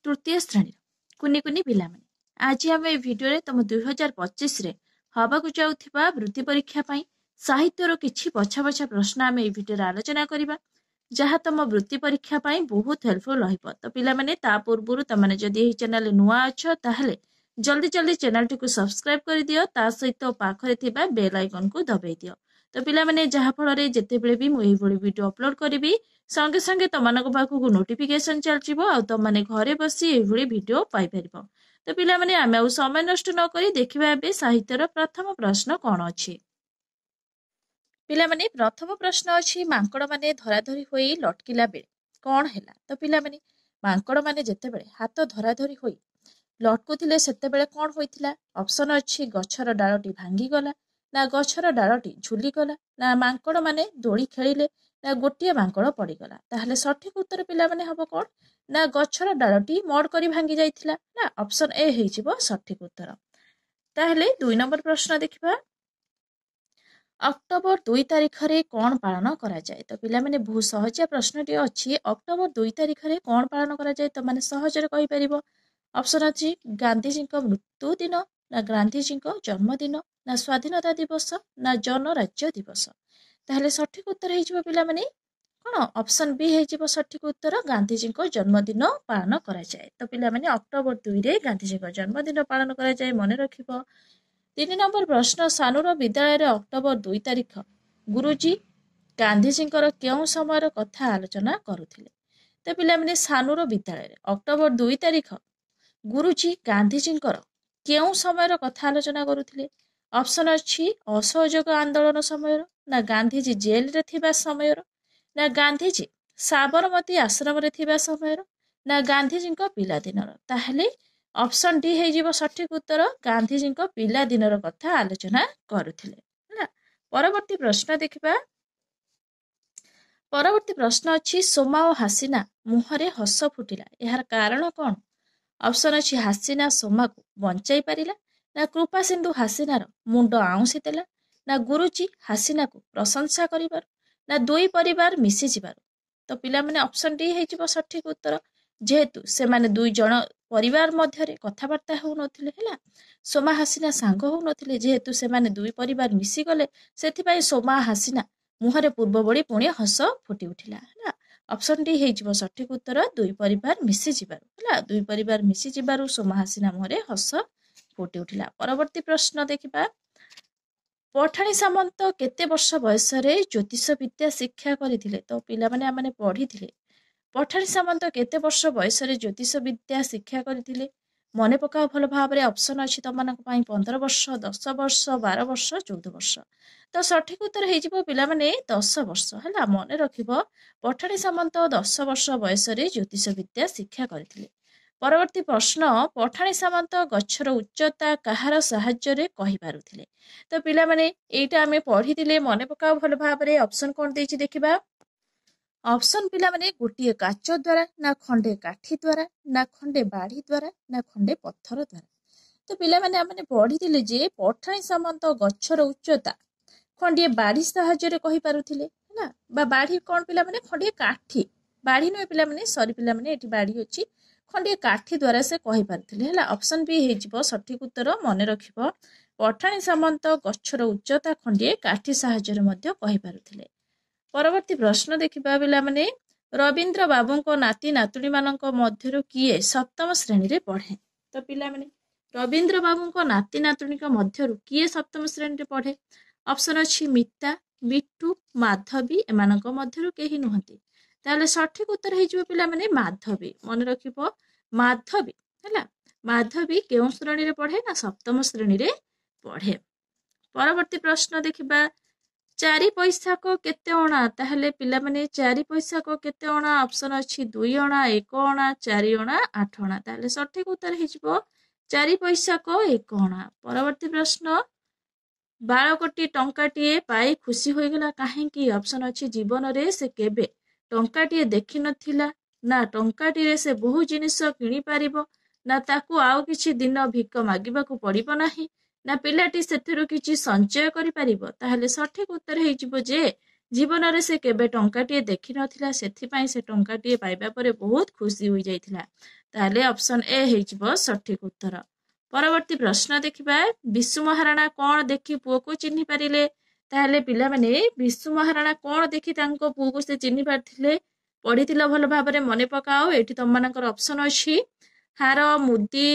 तृतीय श्रेणी कुनी कुनी पिलामाने आज आम ए भिडियो तुम 2025 रे हवाकू जाउथिबा वृत्ति परीक्षा पाई साहित्यर किछि पछा पछा प्रश्न आम ए भिडियो आलोचना करिबा जहाँ तुम वृत्ति परीक्षा पाई बहुत हेल्पफुल रहिबो। तो पिलामाने ता पूर्वरु तमाने जदि एही चैनल नुआ अछ ताहले जल्दी जल्दी चैनल टी को सब्सक्राइब कर दियो, ता सहित पाखरे थिबा बेल आइकन को दबाई दियो। तो पिलामाने जहाँ फल जेतेबेले भी मु एही भली वीडियो अपलोड करिबी संगे संगे तमानक पाखकू नोटिफिकेशन चलजिबो आ तमाने घरे बसी एही भली वीडियो पाई परिबो। तो पिलामाने आमे आ समय नष्ट न करी देखिबा एबे साहित्यर प्रथम प्रश्न कोन अछि। पिलामाने प्रथम प्रश्न अछि मांकड़ माने धराधरी होई लटकिला बेले कोन हैला। तो पिलामाने मांकड़ माने जेतेबेले हाथ धराधरी होई लटकुथिले सेतेबेले कोन होइथिला। ऑप्शन अछि गछर डाळटी भांगी गला, ना गछर डाळटी झुली गला, ना मांकड़ माने दोली खेलिले, ना गोटिए मांकड़ पड़ीगला। ताहले सठिक उत्तर पिलामाने हबो कोन ना गछर डाळटी मड करी भांगी जाइथिला ना ऑप्शन ए हेइजिबो सठिक उत्तर। ताहले 2 नंबर प्रश्न देखिबा अक्टोबर 2 तारिख रे कोन पालन करा जाय। तो पिलामाने बहुत सहजिया प्रश्नटी अछि अक्टोबर 2 तारिख रे कोन पालन करा जाय तो माने सहजरे कहि परिबो। ऑप्शन अछि गांधीजीଙ୍କ मृत्यु दिन, ना गांधीजीଙ୍କ जन्मदिन, ना स्वाधीनता दिवस, ना जनराज्य दिवस। ताहले सठिक उत्तर हेइजिबो पिलामाने कोन ऑप्शन बी हेइजिबो सठिक उत्तर गांधीजीଙ୍କ जन्मदिन पालन करा जाय। तो पिलामाने अक्टोबर 2 रे गांधीजीଙ୍କ जन्मदिन पालन करा जाय मने रखिबो। 3 नंबर प्रश्न सानुर विद्यालय रे अक्टोबर 2 तारिख गुरुजी गांधीजीଙ୍କର केउ समयर कथा आलोचना करुथिले। तो पिलामाने सानुर विद्यालय रे अक्टोबर 2 तारिख गुरुजी गांधीजीଙ୍କର केउ समयर कथा आलोचना करुथिले। ऑप्शन अछि असहयोग आंदोलन समयर, ना गांधीजी जेल रे थिबा समयर, ना गांधीजी साबरमती आश्रम रे थिबा समयर, ना गांधीजीଙ୍କ पिला दिनर। ताहले ऑप्शन डी हेइजिबो सठिक उत्तर गांधीजीଙ୍କ पिला दिनर कथा आलोचना करुथिले ହେଲା। परवर्ती प्रश्न देखिबा परवर्ती प्रश्न अछि सोमा और हासिना मुहरे हस फुटिला यार कारण कोन। ऑप्शन अछि हासिना सोमा को बंचाई पारिला, ना कृपा सिंधु हासिनार मुंड आउंसी देला, ना गुरुजी हासिना को प्रशंसा करिबार, ना दुई परिवार मिसी जिबार। तो पिला माने ऑप्शन डी हेइजिबो सठिक उत्तर जेहेतु से माने दुई जण परिवार मध्यरे कथाबार्ता हो नथिले हैला। सोमा हासिना सांग हो नथिले जेहेतु से माने दुई परिवार मिसी गले सेथिपाई सोमा हासिना मुहरे पूर्व बड़ी पुणी हस फुटी उठिला हैला। ऑप्शन डी हेइजिबो सठिक उत्तर दुई परिवार मिसी जिबारु हैला। दुई परिवार मिसी जिबारु सोमा हासिना मुहरे हस फुटी उठिला। परवर्ती प्रश्न देखिबा पठाणी सामंत केते वर्ष बयस रे ज्योतिष विद्या शिक्षा करिथिले। तो पिला माने आमाने पढिथिले पठाणी सामंत केते वर्ष बयस रे ज्योतिष विद्या शिक्षा करिथिले मने पकाओ भल भाबरे। ऑप्शन अछि तमनक पई 15 वर्ष, 10 वर्ष, 12 वर्ष, 14 वर्ष। तो सठिक उत्तर हेइजिबो पिला माने 10 वर्ष हैला। मने रखिबो पठाणी सामंत 10 वर्ष बयस रे ज्योतिष विद्या शिक्षा करिथिले। परवर्ती प्रश्न पठाणी सामंत गछर उच्चता काहार साहाय्य रे कहि पारुथिले। तो पिला माने एटा आमे पढिथिले मने पकाओ भल भाबरे। ऑप्शन कोन देछि देखिबा ऑप्शन पिला माने गोटिए काच द्वारा, ना खंडे काठी द्वारा, ना खंडे बाढ़ी द्वारा, ना खंडे पत्थर द्वारा। तो पिला माने आमे पढिथिले जे पठाणी सामंत गछर उच्चता खंडे बाढ़ी साहाय्य रे कहि पारुथिले हैला। बा बाढ़ी कोन पिला माने खंडे काठी बाढ़ी न पिला माने सॉरी पिला माने एठी बाढ़ी अछि खंडे काठी द्वारा से कहि पारुथिले हैला। ऑप्शन बी हेजिबो सठिक उत्तर मने रखिबो पठाणी सामंत गछर उच्चता खंडे काठी साहाय्य रे मध्य कहि पारुथिले। परवर्ती प्रश्न देखिबा पिला माने रविंद्र बाबूको नाती नातुणी मानक मध्यरु किए सप्तम श्रेणी रे पढ़े। तो पिला माने रविंद्र बाबूको नाती नातुणी मध्यरु किए सप्तम श्रेणी रे पढ़े। ऑप्शन अछि मिता, बिट्टू, माधवी एमानक मध्यरु केही नहंती। ताले सठिक उत्तर हेजिबो पिला माने माधवी। मन रखिबो माधवी हैला। माधवी केउ श्रेणी रे पढ़े ना सप्तम श्रेणी रे पढ़े। परवर्ती प्रश्न देखिबा 4 पैसा को केते अणा। ताहले पिला माने 4 पैसा को केते अणा। ऑप्शन अछि 2 अणा, 1 अणा, 4 अणा, 8 अणा। ताहले सठिक उत्तर हेजिबो 4 पैसा को 1 अणा। परवर्ती प्रश्न बाळकटी टंकाटीए पाई खुशी होइगला काहेकि। ऑप्शन अछि जीवन रे से केबे टंकाटीए देखि नथिला, ना टंकाटीरे से बहु जिनिस किनि पारिबो, ना ताकू आउ किछि दिन भिक मागिबाकू पड़िबो नाही, ना पिलाटी सेथिरु किछि संचय करि पारिबो। ताहले सठिक उत्तर हेजिबो जे जीवन रे से केबे टंकाटीए देखि नथिला सेथिपाई से टंकाटीए पाइबा परे बहुत खुशी होई जाइथिला। ताहले ऑप्शन ए हेजिबो सठिक उत्तर। परवर्ती प्रश्न देखिबा विशु महाराणा कोन देखि पुओ को चिन्हि पारिले ताहले पिला माने विशु महाराणा कोन देखि तांको पुओ को से चिन्हि पारथिले पढ़िथिला भल भाबरे मने पकाओ। एठी तम मानकर ऑप्शन अछि हार मुदी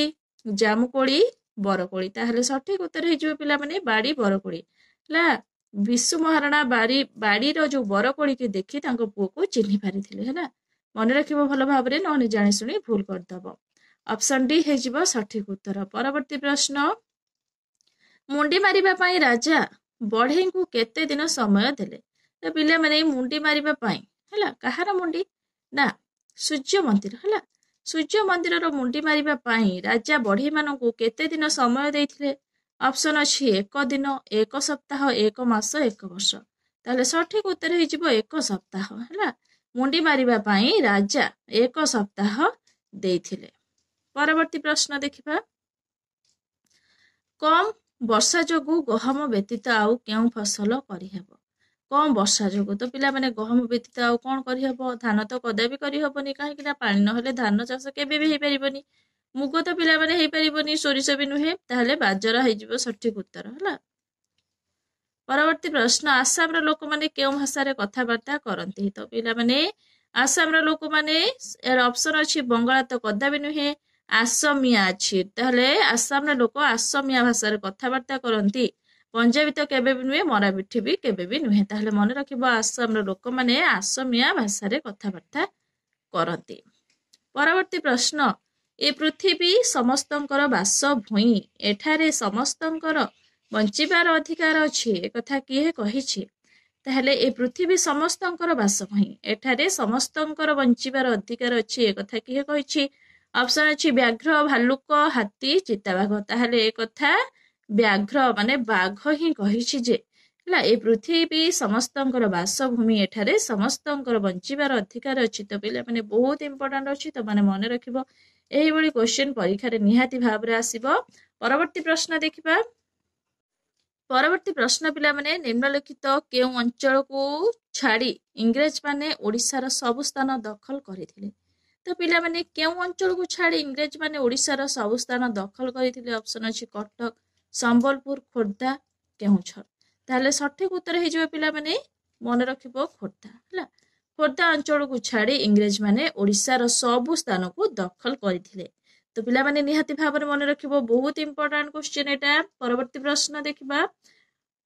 जामुकोली बरकोली ताहले सठिक उत्तर हेजिबो पिला माने बाड़ी बरकोली ला विशु महाराणा बाड़ी रो जो बरकोली के देखि तांको पुओ को चिन्हि पारिथिले हला मन रखिबो भल भाबरे नहने जानि सुनी भूल कर दबो। ऑप्शन डी हेजिबो सठिक उत्तर। परवर्ती प्रश्न मुंडी मारिबा पई राजा बढ़ई को केते दिन समय देले तो पिले माने मुंडी मारिबा पई हला कहार मुंडी ना सूर्य मंदिर हला सूर्य मंदिर रो मुंडी मारिबा पई राजा बढ़ई मानकू केते दिन समय देइथिले ऑप्शन अछि 1 दिन 1 सप्ताह 1 मास 1 वर्ष ताले सठिक उत्तर हेजिबो 1 सप्ताह हला मुंडी मारिबा पई राजा 1 सप्ताह देइथिले। परवर्ती प्रश्न देखिबा कम वर्षा जोगु गहम व्यतीत आउ केउ फसल करिहेबो कम वर्षा जोगु तो पिला माने गहम व्यतीत आउ कोन करिहेबो धान तो कदाबी करिहेबोनी काहे कि ना पानी नहले धान चाष केबे भी हेइ परिबोनी मुग तो पिला माने हेइ परिबोनी सोरिष भी नुहे ताहले बाजरा हेजिबो सठिक उत्तर हला। परवर्ती प्रश्न आसाम रो लोक माने केउ भाषा रे कथाबार्ता करंती तो पिला माने आसाम रो लोक माने ऑप्शन अछि बंगाला तो कदाबी नुहे आसामिया अछि ताहले आसाम रो लोक आसामिया भाषा रे कथाबार्ता करंती पंजाबी तो केबे भी नुहे मराठी भी केबे भी नुहे ताहले मन रखिबो आसाम रो लोक माने आसामिया भाषा रे कथाबार्ता करंती। परवर्ती प्रश्न ए पृथ्वी समस्तंकर बास भूई एठारे समस्तंकर बंचिबार अधिकार अछि ए कथा किए कहिछि ताहले ए पृथ्वी समस्तंकर बास भूई एठारे समस्तंकर बंचिबार अधिकार अछि ए कथा किए कहिछि ऑप्शन अछि व्याघ्र भालुक हाथी चिताबाघ ताहले ए कथा व्याघ्र माने बाघ ही कहिछि जे हला ए पृथ्वी समस्तंकर बास भूमि एठारे समस्तंकर बंचिबार अधिकार अछि तो पिला माने बहुत इंपोर्टेंट अछि तो माने मन रखिबो एही बळी क्वेश्चन परीक्षा रे निहाती भाव रे आसीबो। परवर्ती प्रश्न देखिबा परवर्ती प्रश्न पिला माने निम्नलिखित केउ अंचल को छाड़ी इंग्रेज माने ओडिसा रो सब स्थान दखल करिथिले तो पिला माने केउ अंचल को छाड़ी इंग्रेज माने ओडिसा रो सब स्थान दखल करिथिले ऑप्शन अछि कटक संबलपुर खोर्धा केउझर ताहले सठिक उत्तर हेजिबो पिला माने मन रखिबो खोर्धा हला खोर्धा अंचल को छाड़ी इंग्रेज माने ओडिसा रो सब स्थान को दखल करिथिले तो पिला माने निहाती भाव रे मन रखिबो बहुत इंपोर्टेंट क्वेश्चन एटा। परवर्ती प्रश्न देखिबा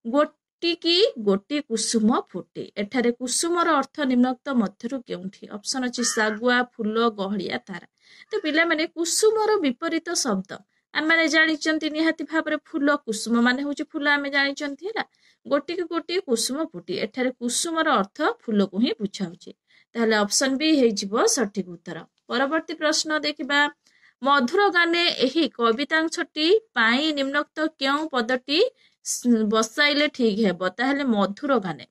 गोटी की गोटी कुसुम फुटे एठारे कुसुम रो अर्थ निम्नोक्त मध्यरु केउठी ऑप्शन अछि सागुआ फूल गहलिया तारा तो पिला माने कुसुम रो विपरीत शब्द आम माने जानिचंती निहाती भाव रे फूल कुसुम माने होची फूल आमे जानिचंती हला गोटी की गोटी कुसुम फुटी एठारे कुसुम रो अर्थ फूल को ही बुझाउची ताहले ऑप्शन बी हेजिबो सठिक उत्तर। परवर्ती प्रश्न देखिबा मधुर गाने एही कवितांशटी पाई निम्नोक्त केउ पदटी बसाइले ठीक हेबो ताहले मधुर गाने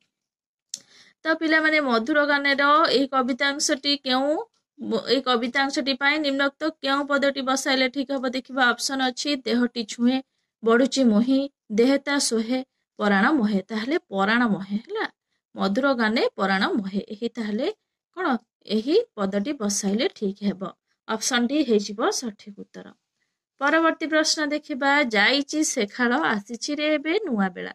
तो पिला माने मधुर गाने रो एही कवितांशटी केउ एही कवितांशटी पाई निम्नोक्त केउ पदटी बसाइले ठीक हेबो देखिबा ऑप्शन अछि देहटी छुए बडुची मोही देहता सोहे पराण मोहे ताहले पराण मोहे हला मधुर गाने पराण मोहे एही ताहले कोन एही पदटी बसाइले ठीक हेबो ऑप्शन डी हेजिबो सठिक उत्तर। परवर्ती प्रश्न देखिबा जाईची सेखाळ आसीची रे एबे नुआ बेला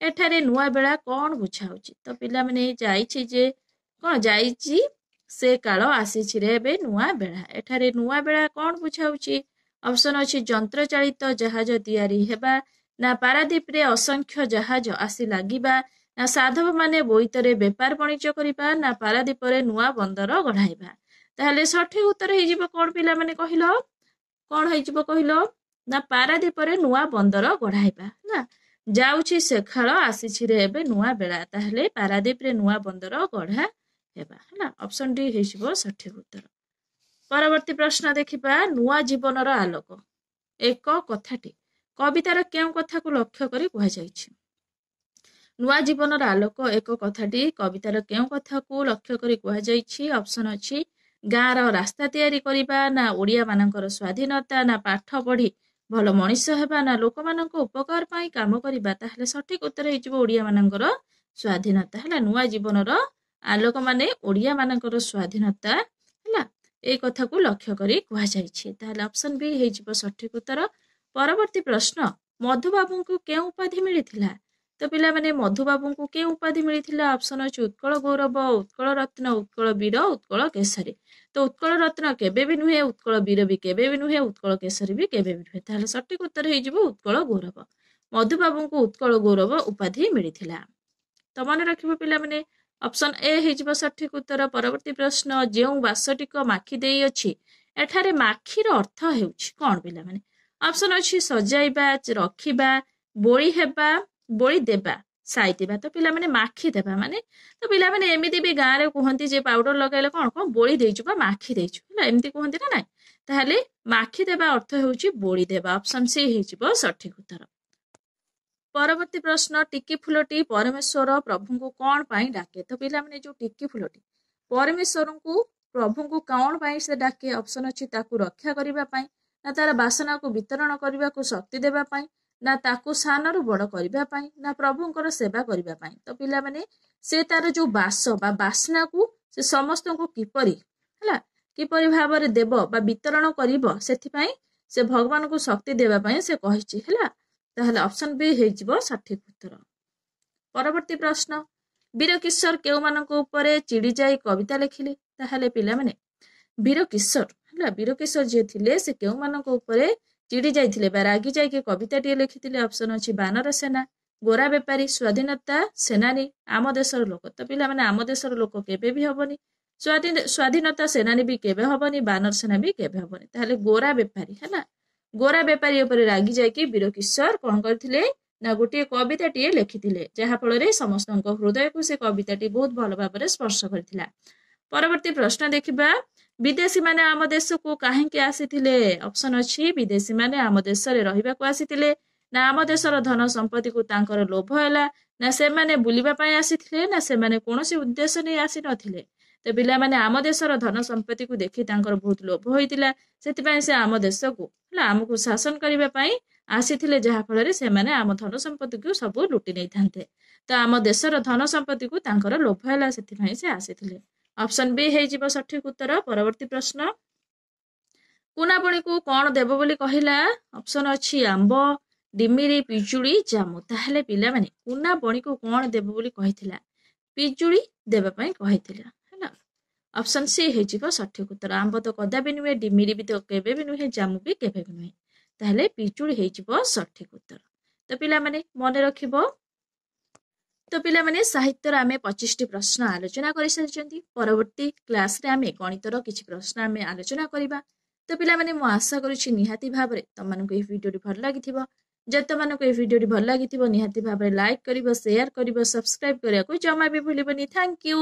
एठारे नुआ बेला कोन बुझाउची तो पिला माने जाईची जे कोन जाईची से काळ आसीची रे एबे नुआ बेला एठारे नुआ बेला कोन बुझाउची ऑप्शन अछि यंत्र चालित जहाज तयारी हेबा ना पारादीप रे असंख्य जहाज आसी लागिबा ना साधव माने बोइतरे व्यापार वाणिज्य करिबा ना पारादीप रे नुआ बंदर गढाइबा ताहले सठिक उत्तर हेजिबो कोन पिला माने कहिलो कोन हेजिबो कहिलो ना पारादीप रे नुआ बंदर गढाइबा ना जाउची सेखाळ आसीची रे एबे नुआ बेला ताहले पारादीप रे नुआ बंदर गढा हेबा हला ऑप्शन डी हेजिबो सठिक उत्तर। परवर्ती प्रश्न देखिबा नुआ जीवनर आलोक एक कथाटी कवितार केउ कथा को लक्ष्य करी कुहा जायछि नुआ जीवनर आलोक एक कथाटी कवितार केउ कथा को लक्ष्य करी कुहा जायछि ऑप्शन अछि गाँर रास्ता तैयारी करिबा ना ओडिया मानकर स्वाधीनता ना पाठ पढ़ी भल मनीष हेबा ना लोक मानक उपकार पाई काम करिबा ताहले सठिक उत्तर हेजिबो ओडिया मानकर स्वाधीनता हला नुआ जीवनर आलोक माने ओडिया मानकर स्वाधीनता हला এই କଥାକୁ ଲକ୍ଷ୍ୟ କରି କୁହାଯାଇଛି। ତାହେଲେ ଅପସନ୍ ବି ହେଇଯିବ ସଠିକ ଉତ୍ତର। ପରବର୍ତ୍ତୀ ପ୍ରଶ୍ନ, ମଧୁବାବୁଙ୍କୁ କେଉଁ ଉପାଧି ମିଳିଥିଲା? ତ ପିଲାମାନେ ମଧୁବାବୁଙ୍କୁ କେଉଁ ଉପାଧି ମିଳିଥିଲା? ଅପସନ୍ ଅଛି ଉତ୍କଳ ଗୌରବ, ଉତ୍କଳ ରତ୍ନ, ଉତ୍କଳ ବୀର, ଉତ୍କଳ କେଶରୀ। ତ ଉତ୍କଳ ରତ୍ନ କେବେ ବି ନୁହେଁ, ଉତ୍କଳ ବୀର ବି କେବେ ବି ନୁହେଁ, ଉତ୍କଳ କେଶରୀ ବି କେବେ ବି ନୁହେଁ। ତାହେଲେ ସଠିକ ଉତ୍ତର ହେଇଯିବ ଉତ୍କଳ ଗୌରବ। ମଧୁବାବୁଙ୍କୁ ଉତ୍କଳ ଗୌରବ ଉପାଧି ମିଳିଥିଲା। ତ ମନେ ରଖିବ ପିଲାମାନେ, ଅପସନ୍ ଏ ହେଇଯିବ ସଠିକ ଉତ୍ତର। ପରବର୍ତ୍ତୀ ପ୍ରଶ୍ନ, ଯେଉଁ ବାସଟିକ ମାଖି ଦେଇଅଛି, ଏଠାରେ ମାଖିର ଅର୍ଥ ହେଉଛି କଣ ପିଲାମାନେ? ଅପସନ୍ ଅଛି ସଜାଇବା, ରଖିବା, ବୋଳି ହେବା, ବୋଳି ଦେବା, ସାଇତିବା। ତ ପିଲାମାନେ ମାଖି ଦେବା ମାନେ, ତ ପିଲାମାନେ ଏମିତି ବି ଗାଁରେ କୁହନ୍ତି ଯେ ପାଉଡର ଲଗାଇଲେ କଣ କଣ ବୋଳି ଦେଇଛୁ ବା ମାଖି ଦେଇଛୁ, ହେଲା ଏମିତି କୁହନ୍ତି ନା ନାଇଁ? ତାହେଲେ ମାଖି ଦେବା ଅର୍ଥ ହେଉଛି ବୋଳି ଦେବା। ଅପସନ୍ ସି ହେଇଯିବ ସଠିକ ଉତ୍ତର। ପରବର୍ତ୍ତୀ ପ୍ରଶ୍ନ, ଟିକି ଫୁଲଟି ପରମେଶ୍ୱର ପ୍ରଭୁଙ୍କୁ କଣ ପାଇଁ ଡାକେ? ତ ପିଲାମାନେ ଯୋଉ ଟିକି ଫୁଲଟି ପରମେଶ୍ୱରଙ୍କୁ ପ୍ରଭୁଙ୍କୁ କଣ ପାଇଁ ସେ ଡାକେ? ଅପସନ୍ ଅଛି ତାକୁ ରକ୍ଷା କରିବା ପାଇଁ, ନା ତାର ବାସନାକୁ ବିତରଣ କରିବାକୁ ଶକ୍ତି ଦେବା ପାଇଁ, ନା ତାକୁ ସାନରୁ ବଡ କରିବା ପାଇଁ, ନା ପ୍ରଭୁଙ୍କର ସେବା କରିବା ପାଇଁ। ତ ପିଲାମାନେ ସେ ତାର ଯୋଉ ବାସ ବା ବାସ୍ନାକୁ ସେ ସମସ୍ତଙ୍କୁ କିପରି ଭାବରେ ଦେବ ବା ବିତରଣ କରିବ, ସେଥିପାଇଁ ସେ ଭଗବାନଙ୍କୁ ଶକ୍ତି ଦେବା ପାଇଁ ସେ କହିଛି, ହେଲା। ତାହେଲେ ଅପସନ୍ ବି ହେଇଯିବ ସଠିକ ଉତ୍ତର। ପରବର୍ତ୍ତୀ ପ୍ରଶ୍ନ, ବୀରକିଶୋର କେଉଁମାନଙ୍କ ଉପରେ ଚିଡ଼ି ଯାଇ କବିତା ଲେଖିଲେ? ତାହେଲେ ପିଲାମାନେ ବୀରକିଶୋର ଯିଏ ଥିଲେ ସେ କେଉଁମାନଙ୍କ ଉପରେ ଚିଡ଼ି ଯାଇଥିଲେ ବା ରାଗି ଯାଇକି କବିତାଟିଏ ଲେଖିଥିଲେ? ଅପସନ୍ ଅଛି ବାନର ସେନା, ଗୋରା ବେପାରୀ, ସ୍ୱାଧୀନତା ସେନାନୀ, ଆମ ଦେଶର ଲୋକ। ତ ପିଲାମାନେ ଆମ ଦେଶର ଲୋକ କେବେ ବି ହବନି, ସ୍ୱାଧୀନତା ସେନାନୀ ବି କେବେ ହବନି, ବାନର ସେନା ବି କେବେ ହବନି। ତାହେଲେ ଗୋରା ବେପାରୀ, ହେଲା। ଗୋରା ବେପାରୀ ଉପରେ ରାଗି ଯାଇକି ବୀରକିଶୋର କଣ କରିଥିଲେ ନା ଗୋଟିଏ କବିତାଟିଏ ଲେଖିଥିଲେ, ଯାହା ଫଳରେ ସମସ୍ତଙ୍କ ହୃଦୟକୁ ସେ କବିତାଟି ବହୁତ ଭଲ ଭାବରେ ସ୍ପର୍ଶ କରିଥିଲା। ପରବର୍ତ୍ତୀ ପ୍ରଶ୍ନ ଦେଖିବା, ବିଦେଶୀ ମାନେ ଆମ ଦେଶକୁ କାହିଁକି ଆସିଥିଲେ? ଅପସନ୍ ଅଛି ବିଦେଶୀ ମାନେ ଆମ ଦେଶରେ ରହିବାକୁ ଆସିଥିଲେ, ନା ଆମ ଦେଶର ଧନ ସମ୍ପତ୍ତିକୁ ତାଙ୍କର ଲୋଭ ହେଲା, ନା ସେମାନେ ବୁଲିବା ପାଇଁ ଆସିଥିଲେ, ନା ସେମାନେ କୌଣସି ଉଦ୍ଦେଶ୍ୟ ନେଇ ଆସିନଥିଲେ। ତ ପିଲାମାନେ ଆମ ଦେଶର ଧନ ସମ୍ପତ୍ତିକୁ ଦେଖି ତାଙ୍କର ବହୁତ ଲୋଭ ହୋଇଥିଲା, ସେଥିପାଇଁ ସେ ଆମ ଦେଶକୁ ଆମକୁ ଶାସନ କରିବା ପାଇଁ ଆସିଥିଲେ, ଯାହା ଫଳରେ ସେମାନେ ଆମ ଧନ ସମ୍ପତ୍ତିକୁ ସବୁ ଲୁଟି ନେଇଥାନ୍ତେ। ତ ଆମ ଦେଶର ଧନ ସମ୍ପତ୍ତିକୁ ତାଙ୍କର ଲୋଭ ହେଲା, ସେଥିପାଇଁ ସେ ଆସିଥିଲେ। ଅପସନ୍ ବି ହେଇଯିବ ସଠିକ ଉତ୍ତର। ପରବର୍ତ୍ତୀ ପ୍ରଶ୍ନ, କୁନାବଣୀକୁ କଣ ଦେବ ବୋଲି କହିଲା? ଅପସନ୍ ଅଛି ଆମ୍ବ, ଡିମିରି, ପିଜୁଳି, ଜାମୁ। ତାହେଲେ ପିଲାମାନେ କୁନାବଣୀକୁ କଣ ଦେବ ବୋଲି କହିଥିଲା? ପିଜୁଳି ଦେବା ପାଇଁ କହିଥିଲା, ହେଲା। ଅପସନ୍ ସି ହେଇଯିବ ସଠିକ ଉତ୍ତର। ଆମ୍ବ ତ କଦାପି ନୁହେଁ, ଡିମିରି ବି ତ କେବେ ବି ନୁହେଁ, ଜାମୁ ବି କେବେ ବି ନୁହେଁ। ତାହେଲେ ପିଜୁଳି ହେଇଯିବ ସଠିକ ଉତ୍ତର। ତ ପିଲାମାନେ ମନେ ରଖିବ। ତ ପିଲାମାନେ ସାହିତ୍ୟର ଆମେ 25ଟି ପ୍ରଶ୍ନ ଆଲୋଚନା କରିସାରିଛନ୍ତି। ପରବର୍ତ୍ତୀ କ୍ଲାସରେ ଆମେ ଗଣିତର କିଛି ପ୍ରଶ୍ନ ଆମେ ଆଲୋଚନା କରିବା। ତ ପିଲାମାନେ ମୁଁ ଆଶା କରୁଛି ନିହାତି ଭାବରେ ତମମାନଙ୍କୁ ଏହି ଭିଡିଓଟି ଭଲ ଲାଗିଥିବ। ଯଦି ତମମାନଙ୍କୁ ଏହି ଭିଡିଓଟି ଭଲ ଲାଗିଥିବ ନିହାତି ଭାବରେ ଲାଇକ୍ କରିବ, ସେୟାର କରିବ, ସବସ୍କ୍ରାଇବ କରିବାକୁ ଜମା ବି ଭୁଲିବନି। Thank you.